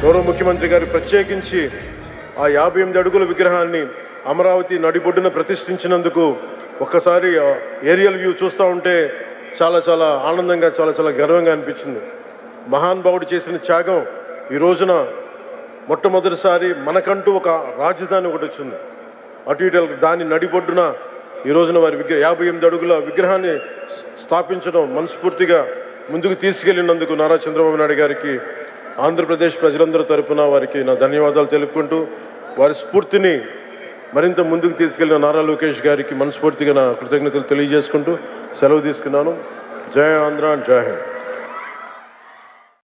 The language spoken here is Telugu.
గౌరవ ముఖ్యమంత్రి గారు ప్రత్యేకించి ఆ 58 అడుగుల విగ్రహాన్ని అమరావతి నడిబొడ్డున ప్రతిష్ఠించినందుకు ఒక్కసారి ఏరియల్ వ్యూ చూస్తూ ఉంటే చాలా చాలా ఆనందంగా చాలా గర్వంగా అనిపించింది. మహానుభావుడు చేసిన త్యాగం ఈ రోజున మొట్టమొదటిసారి మనకంటూ ఒక రాజధాని ఒకటి వచ్చింది. అటు ఇటు దాని నడిబొడ్డున ఈ రోజున వారి 58 అడుగుల విగ్రహాన్ని స్థాపించడం మనస్ఫూర్తిగా ముందుకు తీసుకెళ్లినందుకు నారా చంద్రబాబు నాయుడు గారికి ఆంధ్రప్రదేశ్ ప్రజలందరి తరపున వారికి నా ధన్యవాదాలు తెలుపుకుంటూ, వారి స్ఫూర్తిని మరింత ముందుకు తీసుకెళ్లిన నారా లోకేష్ గారికి మనస్ఫూర్తిగా నా కృతజ్ఞతలు తెలియజేసుకుంటూ సెలవు తీసుకున్నాను. జై ఆంధ్ర, జై హింద్.